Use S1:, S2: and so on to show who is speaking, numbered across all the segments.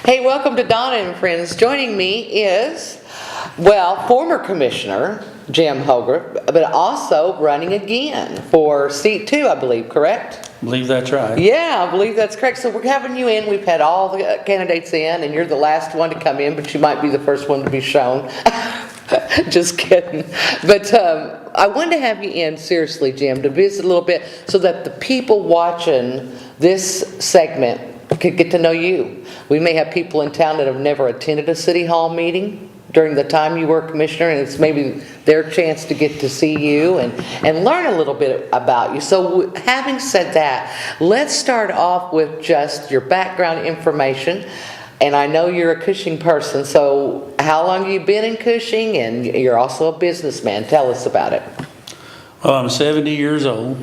S1: Hey, welcome to Donna and Friends. Joining me is, well, former Commissioner Jim Hogrefe, but also running again for seat 2, I believe, correct?
S2: I believe that's right.
S1: Yeah, I believe that's correct. So we're having you in. We've had all the candidates in, and you're the last one to come in, but you might be the first one to be shown. Just kidding. But I wanted to have you in, seriously, Jim, to visit a little bit so that the people watching this segment could get to know you. We may have people in town that have never attended a city hall meeting during the time you were commissioner, and it's maybe their chance to get to see you and learn a little bit about you. So having said that, let's start off with just your background information. And I know you're a Cushing person, so how long have you been in Cushing? And you're also a businessman. Tell us about it.
S2: Well, I'm 70 years old.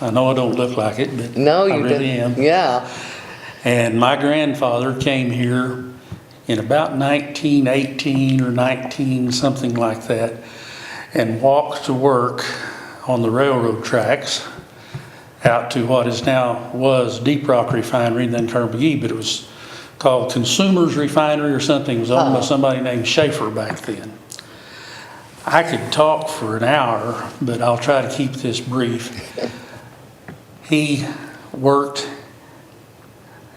S2: I know I don't look like it, but
S1: No, you
S2: I really am.
S1: Yeah.
S2: And my grandfather came here in about 1918 or 19, something like that, and walked to work on the railroad tracks out to what is now was Deep Rock Refinery, then Carnegie, but it was called Consumers Refinery or something. It was owned by somebody named Schaefer back then. I could talk for an hour, but I'll try to keep this brief. He worked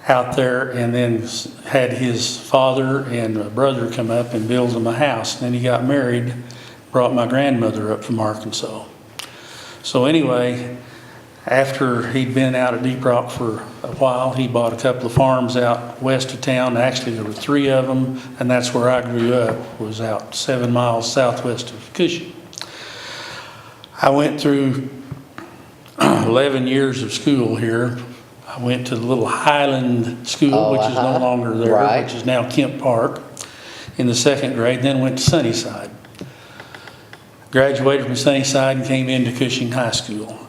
S2: out there and then had his father and a brother come up and build him a house. And then he got married, brought my grandmother up from Arkansas. So anyway, after he'd been out at Deep Rock for a while, he bought a couple of farms out west of town. Actually, there were 3 of them, and that's where I grew up, was out 7 miles southwest of Cushing. I went through 11 years of school here. I went to the little Highland School, which is no longer there, which is now Kemp Park, in the 2nd grade, then went to Sunnyside. Graduated from Sunnyside and came into Cushing High School.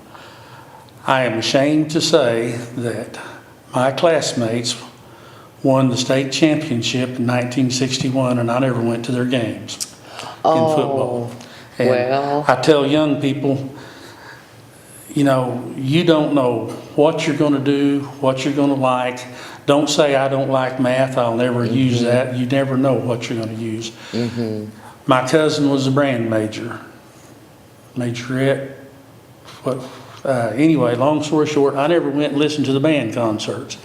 S2: I am ashamed to say that my classmates won the state championship in 1961, and I never went to their games in football. And
S1: well,
S2: I tell young people, you know, you don't know what you're going to do, what you're going to like. Don't say, I don't like math, I'll never use that. You never know what you're going to use. My cousin was a brand major, majorette. Anyway, long story short, I never went and listened to the band concerts.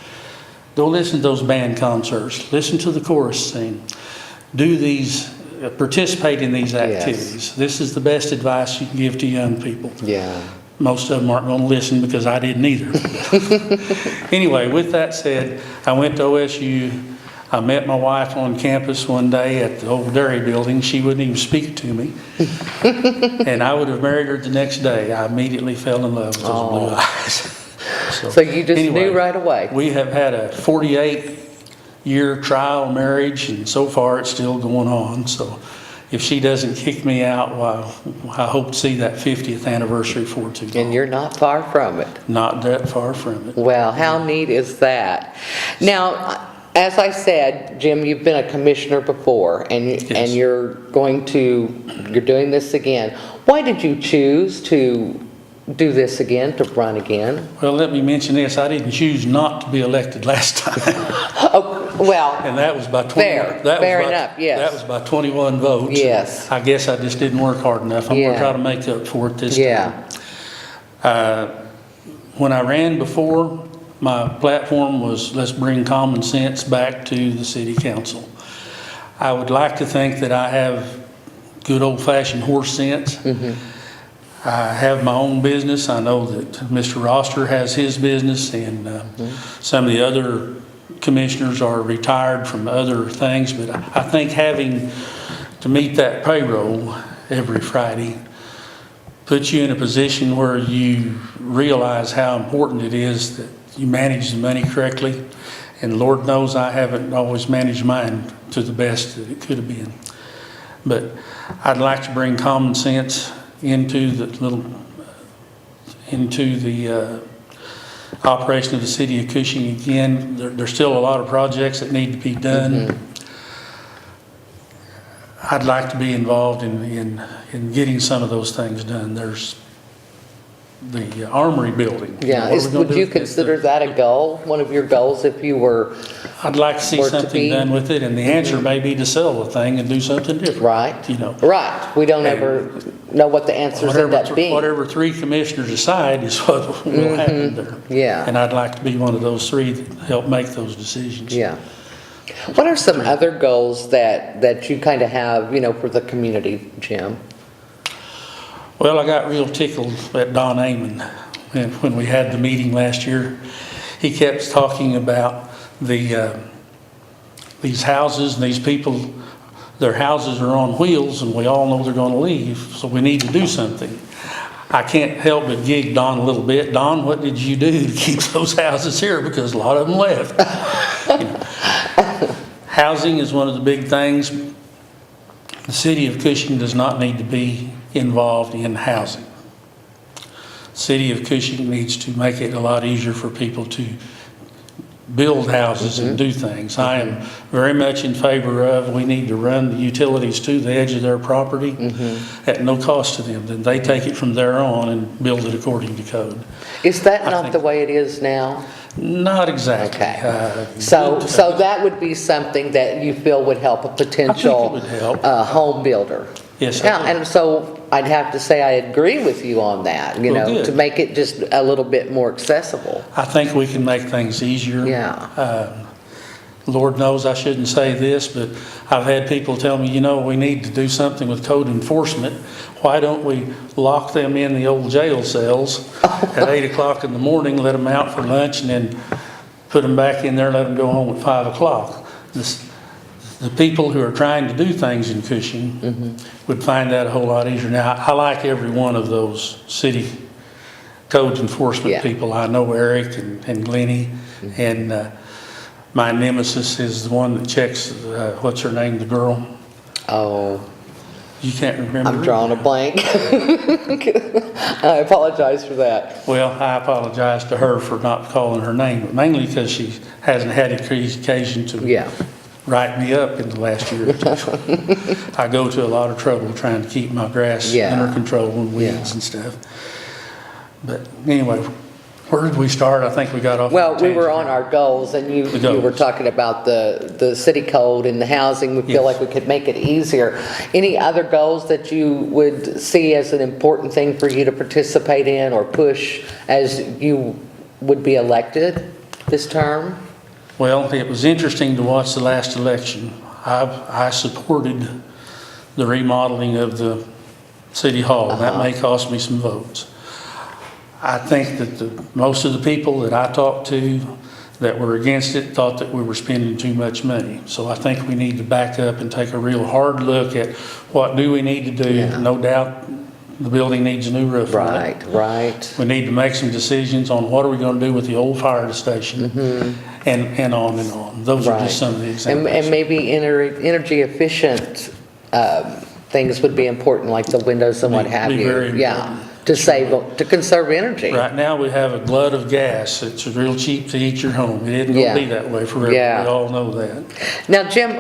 S2: Don't listen to those band concerts. Listen to the chorus sing. Do these, participate in these activities. Yes. This is the best advice you can give to young people.
S1: Yeah.
S2: Most of them aren't going to listen because I didn't either. Anyway, with that said, I went to OSU. I met my wife on campus one day at the old dairy building. She wouldn't even speak to me. And I would have married her the next day. I immediately fell in love with those blue eyes.
S1: So you just knew right away.
S2: We have had a 48-year trial marriage, and so far it's still going on. So if she doesn't kick me out, well, I hope to see that 50th anniversary for too long.
S1: And you're not far from it.
S2: Not that far from it.
S1: Well, how neat is that? Now, as I said, Jim, you've been a commissioner before, and you're doing this again. Why did you choose to do this again, to run again?
S2: Well, let me mention this. I didn't choose not to be elected last time.
S1: Well,
S2: and that was by 20.
S1: Fair enough, yes.
S2: That was by 21 votes.
S1: Yes.
S2: I guess I just didn't work hard enough. I'm going to try to make up for it this time. When I ran before, my platform was, let's bring common sense back to the city council. I would like to think that I have good old-fashioned horse sense. I have my own business. I know that Mr. Roster has his business, and some of the other commissioners are retired from other things, but I think having to meet that payroll every Friday puts you in a position where you realize how important it is that you manage the money correctly. And Lord knows I haven't always managed mine to the best that it could have been. But I'd like to bring common sense into the operation of the city of Cushing again. There's still a lot of projects that need to be done. I'd like to be involved in getting some of those things done. There's the armory building.
S1: Yeah,
S2: What are we gonna
S1: would
S2: do
S1: you
S2: with it?
S1: consider that a goal, one of your goals, if you were,
S2: I'd like to see
S1: or to
S2: something
S1: be-
S2: done with it, and the answer may be to sell the thing and do something different.
S1: right?
S2: You know.
S1: Right, we don't ever know what the answers end up being.
S2: Whatever three commissioners decide is what will happen there.
S1: Yeah.
S2: And I'd like to be one of those three that help make those decisions.
S1: Yeah. What are some other goals that you kind of have, for the community, Jim?
S2: Well, I got real tickled at Don Amon when we had the meeting last year. He kept talking about these houses and these people, their houses are on wheels and we all know they're going to leave, so we need to do something. I can't help but gig Don a little bit. Don, what did you do to keep those houses here? Because a lot of them left. Housing is one of the big things. The city of Cushing does not need to be involved in housing. City of Cushing needs to make it a lot easier for people to build houses and do things. I am very much in favor of, we need to run the utilities to the edge of their property at no cost to them. Then they take it from there on and build it according to code.
S1: Is that not
S2: think-
S1: the way it is now?
S2: Not exactly.
S1: Okay. So that would be something that you feel would help a potential
S2: would help.
S1: Home builder?
S2: Yes, I
S1: Yeah,
S2: do.
S1: and so I'd have to say I agree with you on that,
S2: Well, good.
S1: to make it just a little bit more accessible.
S2: I think we can make things easier.
S1: Yeah.
S2: Lord knows I shouldn't say this, but I've had people tell me, we need to do something with code enforcement. Why don't we lock them in the old jail cells at 8 o'clock in the morning, let them out for lunch, and then put them back in there, let them go home at 5 o'clock? The people who are trying to do things in Cushing would find that a whole lot easier. Now, I like every one of those city code enforcement
S1: Yeah.
S2: people. I know Eric and Glennie, and my nemesis is the one that checks, what's her name, the girl?
S1: Oh,
S2: You can't remember?
S1: I'm
S2: her?
S1: drawing a blank. I apologize for that.
S2: Well, I apologize to her for not calling her name, but mainly because she hasn't had occasion to
S1: Yeah.
S2: write me up in the last year or two. I go to a lot of trouble trying to keep my grass
S1: Yeah.
S2: under control and weeds
S1: Yeah.
S2: and stuff. But anyway, where did we start? I think we got off.
S1: Well,
S2: the
S1: we were
S2: tangent.
S1: on our goals, and you
S2: goals.
S1: were talking about the city code and the housing. We feel
S2: Yes.
S1: like we could make it easier. Any other goals that you would see as an important thing for you to participate in or push as you would be elected this term?
S2: Well, it was interesting to watch the last election. I supported the remodeling of the city hall. That may cost me some votes. I think that most of the people that I talked to that were against it thought that we were spending too much money. So I think we need to back up and take a real hard look at what do we need to do.
S1: Yeah.
S2: No doubt the building needs a new roof on it.
S1: Right, right.
S2: We need to make some decisions on what are we going to do with the old fire station and on and on. Those are
S1: Right.
S2: just some of the examples.
S1: And maybe energy efficient things would be important, like the windows and what have
S2: Be
S1: you.
S2: very
S1: Yeah,
S2: important.
S1: to conserve energy.
S2: Right now, we have a glut of gas. It's real cheap to heat your home. It isn't going
S1: Yeah.
S2: to be that way forever.
S1: Yeah.
S2: We all know that.
S1: Now, Jim,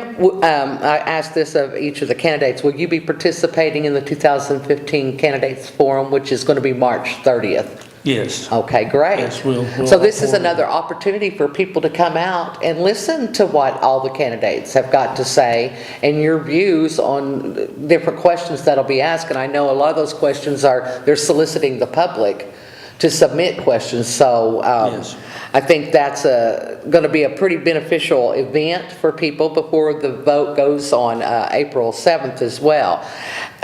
S1: I asked this of each of the candidates. Will you be participating in the 2015 Candidates Forum, which is going to be March 30th?
S2: Yes.
S1: Okay, great.
S2: Yes, we'll
S1: So this is
S2: forward.
S1: another opportunity for people to come out and listen to what all the candidates have got to say and your views on different questions that'll be asked. And I know a lot of those questions they're soliciting the public to submit questions. So
S2: Yes.
S1: I think that's going to be a pretty beneficial event for people before the vote goes on April 7th as well.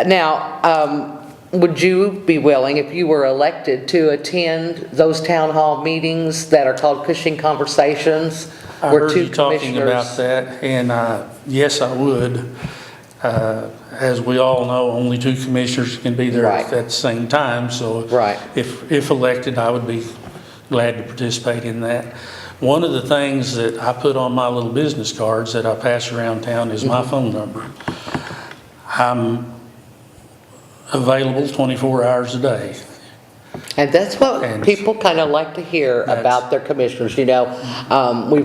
S1: Now, would you be willing, if you were elected, to attend those town hall meetings that are called Cushing Conversations?
S2: I
S1: where
S2: heard
S1: two
S2: you talking
S1: commissioners-
S2: about that, and yes, I would. As we all know, only two commissioners can be there
S1: Right.
S2: at the same time, so
S1: Right.
S2: if elected, I would be glad to participate in that. One of the things that I put on my little business cards that I pass around town is my phone number. I'm available 24 hours a day.
S1: And that's what
S2: And-
S1: people kind of like to hear
S2: That's-
S1: about their commissioners. We've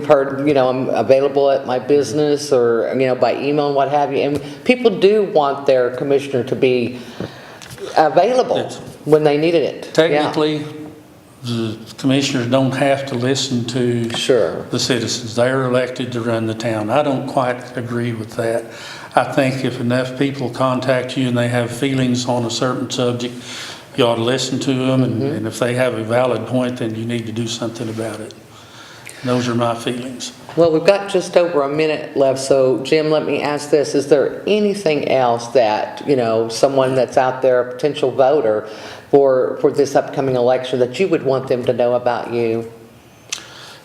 S1: heard, I'm available at my business or, by email and what have you. And people do want their commissioner to be available. when they needed it. Yeah.
S2: Technically, the commissioners don't have to listen to
S1: Sure.
S2: the citizens. They're elected to run the town. I don't quite agree with that. I think if enough people contact you and they have feelings on a certain subject, you ought to listen to them, and if they have a valid point, then you need to do something about it. And those are my feelings.
S1: Well, we've got just over a minute left, so Jim, let me ask this. Is there anything else that, someone that's out there, a potential voter for this upcoming election, that you would want them to know about you?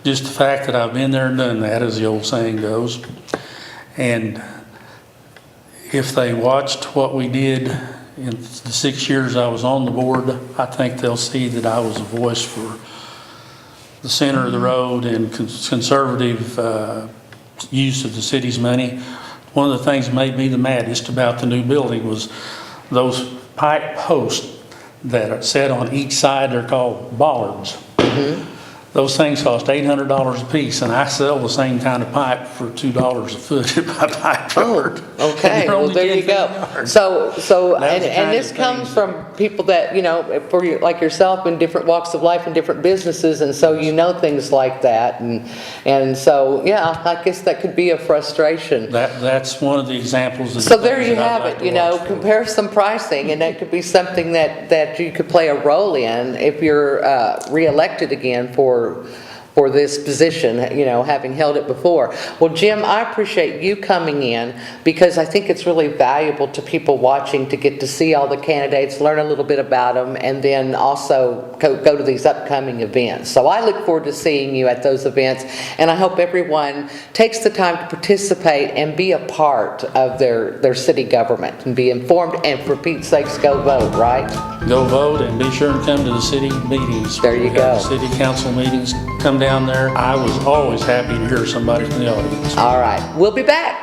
S2: Just the fact that I've been there and done that, as the old saying goes. And if they watched what we did in the 6 years I was on the board, I think they'll see that I was a voice for the center of the road and conservative use of the city's money. One of the things that made me the maddest about the new building was those pipe posts that are set on each side. They're called bollards. Those things cost $800 a piece, and I sell the same kind of pipe for $2 a foot at my pipe yard.
S1: Oh, okay. Well, there you go. So, and this comes from people that, like yourself, in different walks of life and different businesses, and so you know things like that, and so, yeah, I guess that could be a frustration.
S2: That's one of the examples of.
S1: So there you have it, compare some pricing, and that could be something that you could play a role in if you're reelected again for this position, having held it before. Well, Jim, I appreciate you coming in, because I think it's really valuable to people watching to get to see all the candidates, learn a little bit about them, and then also go to these upcoming events. So I look forward to seeing you at those events, and I hope everyone takes the time to participate and be a part of their city government and be informed, and for Pete's sakes, go vote, right?
S2: Go vote, and be sure to come to the city meetings.
S1: There you go.
S2: The city council meetings. Come down there. I was always happy to hear somebody from the audience.
S1: All right. We'll be back.